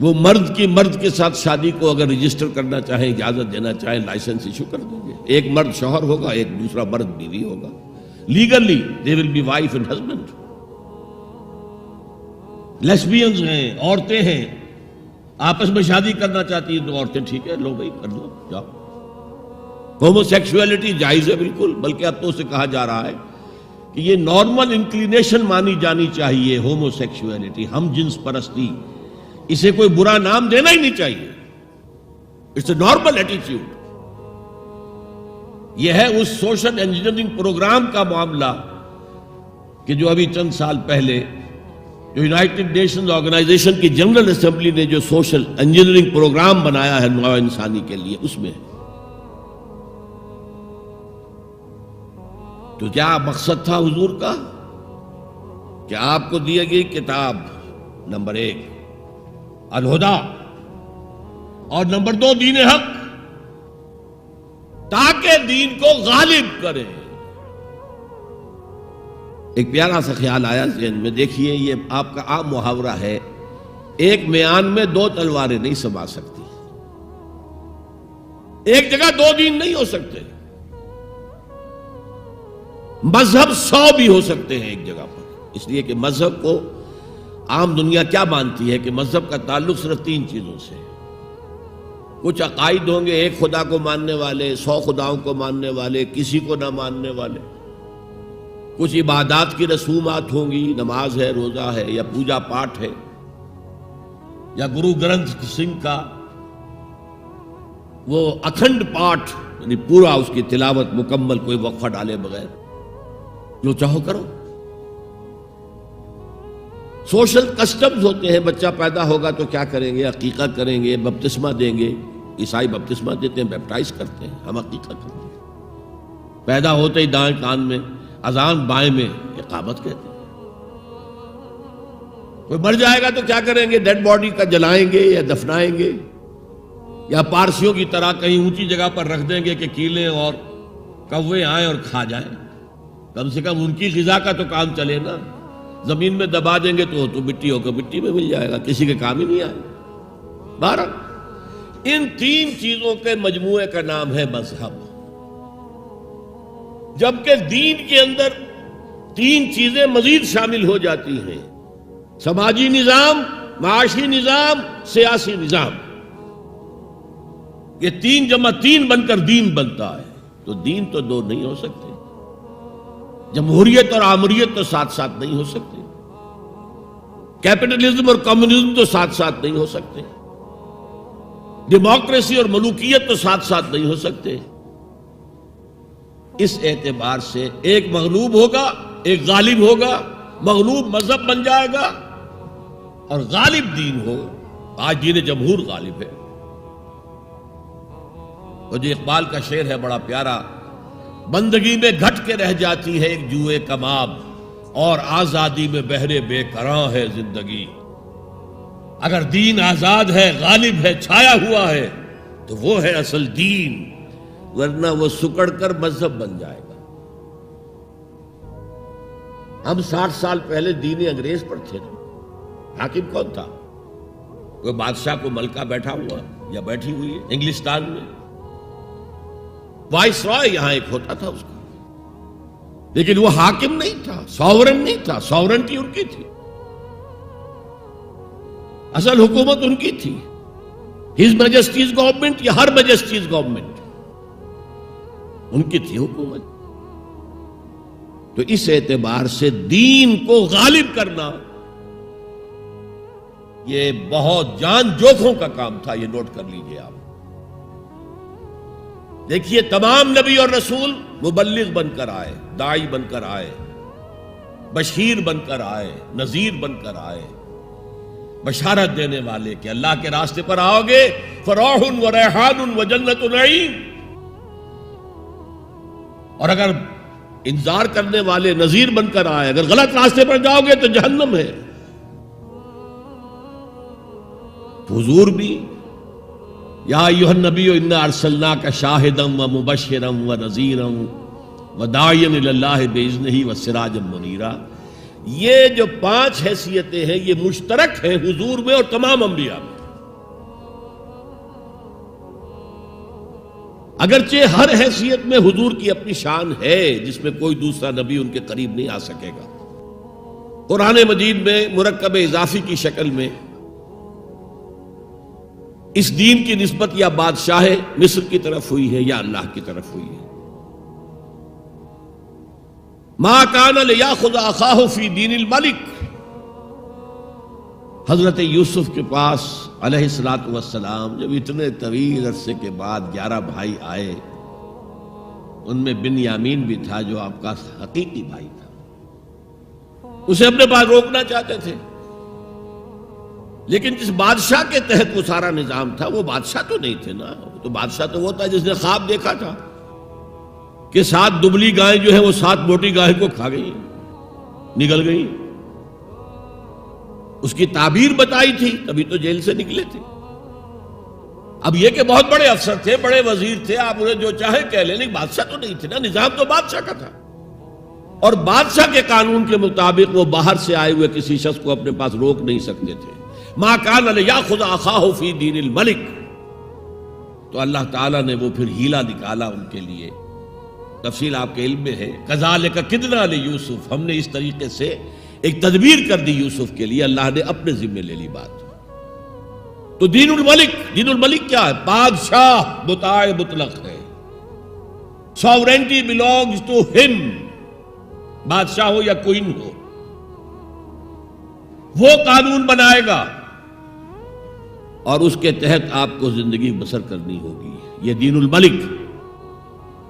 وہ مرد کی مرد کے ساتھ شادی کو اگر رجسٹر کرنا چاہیں، اجازت دینا چاہیں، لائسنس ایشو کر دیں گے. ایک مرد شوہر ہوگا، ایک دوسرا مرد بیوی ہوگا. Legally they will be wife and husband. Lesbians ہیں، عورتیں ہیں، آپس میں شادی کرنا چاہتی ہیں تو عورتیں ٹھیک ہے، لو بھائی کر دو، جاؤ. ہومو سیکشولیٹی جائز ہے بالکل، بلکہ اب تو اسے کہا جا رہا ہے کہ یہ نارمل انکلینیشن مانی جانی چاہیے. ہومو سیکشولیٹی، ہم جنس پرستی، اسے کوئی برا نام دینا ہی نہیں چاہیے. It's a normal attitude. یہ ہے اس سوشل انجینئرنگ پروگرام کا معاملہ کہ جو ابھی چند سال پہلے جو یونائٹڈ نیشنز آرگنائزیشن کی جنرل اسمبلی نے جو سوشل انجینئرنگ پروگرام بنایا ہے نوع انسانی کے لیے، اس میں تو کیا مقصد تھا حضور کا کہ آپ کو دی گئی کتاب نمبر 1 الہدا اور نمبر 2 دین حق، تاکہ دین کو غالب کرے. ایک پیارا سا خیال آیا ذہن میں، دیکھیے یہ آپ کا عام محاورہ ہے، ایک میان میں 2 تلواریں نہیں سما سکتی. ایک جگہ 2 دین نہیں ہو سکتے. مذہب 100 بھی ہو سکتے ہیں ایک جگہ پر، اس لیے کہ مذہب کو عام دنیا کیا مانتی ہے کہ مذہب کا تعلق صرف 3 چیزوں سے. کچھ عقائد ہوں گے، ایک خدا کو ماننے والے، 100 خداؤں کو ماننے والے، کسی کو نہ ماننے والے. کچھ عبادات کی رسومات ہوں گی، نماز ہے، روزہ ہے، یا پوجا پاٹ ہے، یا گرو گرنتھ سنگھ کا وہ اکھنڈ پاٹ، یعنی پورا اس کی تلاوت مکمل، کوئی وقفہ ڈالے بغیر، جو چاہو کرو. سوشل کسٹمز ہوتے ہیں، بچہ پیدا ہوگا تو کیا کریں گے؟ عقیقہ کریں گے، بپتسمہ دیں گے. عیسائی بپتسمہ دیتے ہیں، بیپٹائز کرتے ہیں، ہم عقیقہ کرتے ہیں. پیدا ہوتے ہی دائیں کان میں اذان، بائیں میں اقامت کہتے ہیں. کوئی مر جائے گا تو کیا کریں گے؟ ڈیڈ باڈی کا جلائیں گے یا دفنائیں گے، یا پارسیوں کی طرح کہیں اونچی جگہ پر رکھ دیں گے کہ کیلیں اور کوے آئیں اور کھا جائیں. کم سے کم ان کی غذا کا تو کام چلے نا. زمین میں دبا دیں گے تو مٹی ہو کر مٹی میں مل جائے گا، کسی کے کام ہی نہیں آئے. بہرحال ان 3 چیزوں کے مجموعے کا نام ہے مذہب. جبکہ دین کے اندر 3 چیزیں مزید شامل ہو جاتی ہیں: سماجی نظام، معاشی نظام، سیاسی نظام. یہ 3 جمع 3 بن کر دین بنتا ہے. تو دین تو 2 نہیں ہو سکتے. جمہوریت اور آمریت تو ساتھ ساتھ نہیں ہو سکتے. کیپٹلزم اور کمیونزم تو ساتھ ساتھ نہیں ہو سکتے. ڈیموکریسی اور ملوکیت تو ساتھ ساتھ نہیں ہو سکتے. اس اعتبار سے ایک مغلوب ہوگا، ایک غالب ہوگا. مغلوب مذہب بن جائے گا اور غالب دین ہوگا. آج دین جمہور غالب ہے. اور جو اقبال کا شعر ہے بڑا پیارا: بندگی میں گھٹ کے رہ جاتی ہے ایک جوئے کباب، اور آزادی میں بہرے بے قراں ہے زندگی. اگر دین آزاد ہے، غالب ہے، چھایا ہوا ہے، تو وہ ہے اصل دین، ورنہ وہ سکڑ کر مذہب بن جائے گا. ہم 60 سال پہلے دین انگریز پر تھے. حاکم کون تھا؟ کوئی بادشاہ کو ملکہ بیٹھا ہوا یا بیٹھی ہوئی ہے انگلستان میں. وائس رائے یہاں ایک ہوتا تھا اس کا، لیکن وہ حاکم نہیں تھا، ساورن نہیں تھا. ساورنٹی ان کی تھی، اصل حکومت ان کی تھی. ہز میجسٹیز گورنمنٹ یا ہر میجسٹیز گورنمنٹ، ان کی تھی حکومت. تو اس اعتبار سے دین کو غالب کرنا یہ بہت جان جوکھوں کا کام تھا. یہ نوٹ کر لیجئے آپ. دیکھیے تمام نبی اور رسول مبلغ بن کر آئے، داعی بن کر آئے، بشیر بن کر آئے، نذیر بن کر آئے، بشارت دینے والے کہ اللہ کے راستے پر آؤ گے فروح و ریحان و جنت نعیم. اور اگر انذار کرنے والے نذیر بن کر آئے، اگر غلط راستے پر جاؤ گے تو جہنم ہے. حضور بھی یا ایھا النبی انا ارسلناک شاہدا و مبشرا و نذیرا و داعیا الی اللہ باذنہ و سراجا منیرا. یہ جو 5 حیثیتیں ہیں یہ مشترک ہیں حضور میں اور تمام انبیاء میں. اگرچہ ہر حیثیت میں حضور کی اپنی شان ہے جس میں کوئی دوسرا نبی ان کے قریب نہیں آ سکے گا۔ قرآن مجید میں مرکب اضافی کی شکل میں اس دین کی نسبت یا بادشاہ مصر کی طرف ہوئی ہے یا اللہ کی طرف ہوئی ہے۔ ما کان لیاخذ اخاہ فی دین الملک، حضرت یوسف کے پاس علیہ الصلوۃ والسلام جب اتنے طویل عرصے کے بعد 11 بھائی آئے، ان میں بنیامین بھی تھا جو آپ کا حقیقی بھائی تھا، اسے اپنے پاس روکنا چاہتے تھے، لیکن جس بادشاہ کے تحت وہ سارا نظام تھا وہ بادشاہ تو نہیں تھے نا، تو بادشاہ تو وہ تھا جس نے خواب دیکھا تھا کہ 7 دبلی گائیں جو ہے وہ 7 موٹی گائیں کو کھا گئی، نگل گئی، اس کی تعبیر بتائی تھی تبھی تو جیل سے نکلے تھے۔ اب یہ کہ بہت بڑے افسر تھے، بڑے وزیر تھے، آپ انہیں جو چاہے کہہ لیں، لیکن بادشاہ تو نہیں تھے نا، نظام تو بادشاہ کا تھا، اور بادشاہ کے قانون کے مطابق وہ باہر سے آئے ہوئے کسی شخص کو اپنے پاس روک نہیں سکتے تھے۔ ما کان لیاخذ اخاہ فی دین الملک، تو اللہ تعالیٰ نے وہ پھر ہیلا نکالا ان کے لیے، تفصیل آپ کے علم میں ہے۔ کذالک کدنا لیوسف، ہم نے اس طریقے سے ایک تدبیر کر دی یوسف کے لیے، اللہ نے اپنے ذمے لے لی بات۔ تو دین الملک، دین الملک کیا ہے؟ بادشاہ مطاع مطلق ہے، ساورینٹی بلونگز ٹو ہم، بادشاہ ہو یا کوئن ہو، وہ قانون بنائے گا اور اس کے تحت آپ کو زندگی بسر کرنی ہوگی، یہ دین الملک۔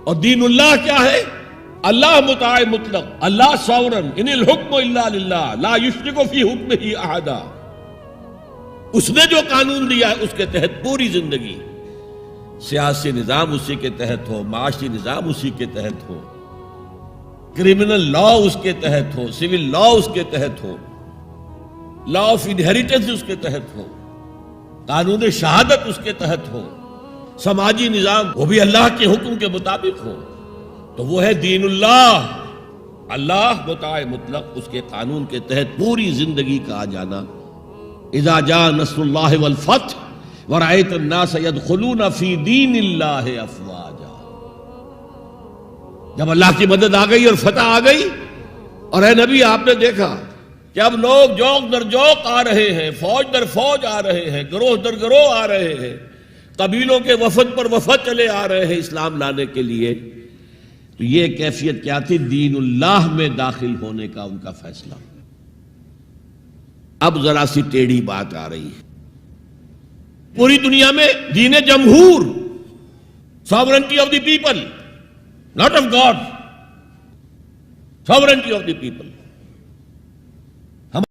اور دین اللہ کیا ہے؟ اللہ مطاع مطلق، اللہ ساورن، ان الحکم الا للہ لا یشرک فی حکمہ احدا، اس نے جو قانون دیا ہے اس کے تحت پوری زندگی، سیاسی نظام اسی کے تحت ہو، معاشی نظام اسی کے تحت ہو، کرمنل لا اس کے تحت ہو، سول لا اس کے تحت ہو، لا آف انہیریٹنس اس کے تحت ہو، قانون شہادت اس کے تحت ہو، سماجی نظام وہ بھی اللہ کے حکم کے مطابق ہو، تو وہ ہے دین اللہ، اللہ مطاع مطلق، اس کے قانون کے تحت پوری زندگی کا آ جانا۔ اذا جاء نصر اللہ والفتح ورأیت الناس يدخلون فی دین اللہ افواجا، جب اللہ کی مدد آ گئی اور فتح آ گئی، اور اے نبی آپ نے دیکھا کہ اب لوگ جوق در جوق آ رہے ہیں، فوج در فوج آ رہے ہیں، گروہ در گروہ آ رہے ہیں، قبیلوں کے وفد پر وفد چلے آ رہے ہیں اسلام لانے کے لیے، تو یہ کیفیت کیا تھی؟ دین اللہ میں داخل ہونے کا ان کا فیصلہ۔ اب ذرا سی ٹیڑھی بات آ رہی ہے، پوری دنیا میں دین جمہور، sovereignty of the people, not of God, sovereignty of the people,